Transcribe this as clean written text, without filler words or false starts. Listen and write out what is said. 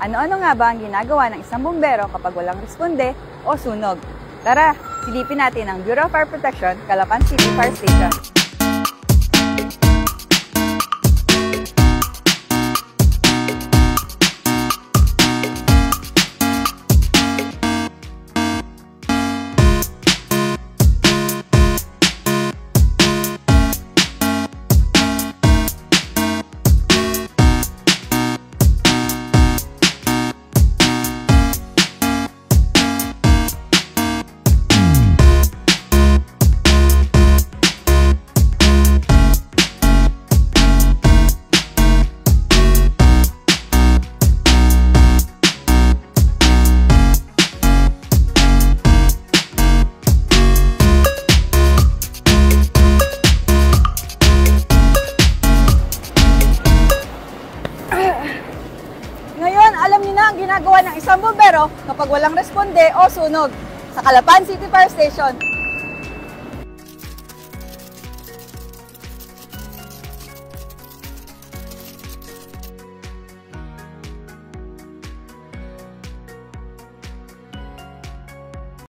Ano-ano nga ba ang ginagawa ng isang bumbero kapag walang responde o sunog? Tara, silipin natin ang Bureau of Fire Protection, Calapan City Fire Station. Ngayon, alam niyo na ang ginagawa ng isang bumbero kapag walang responde o sunog sa Calapan City Fire Station.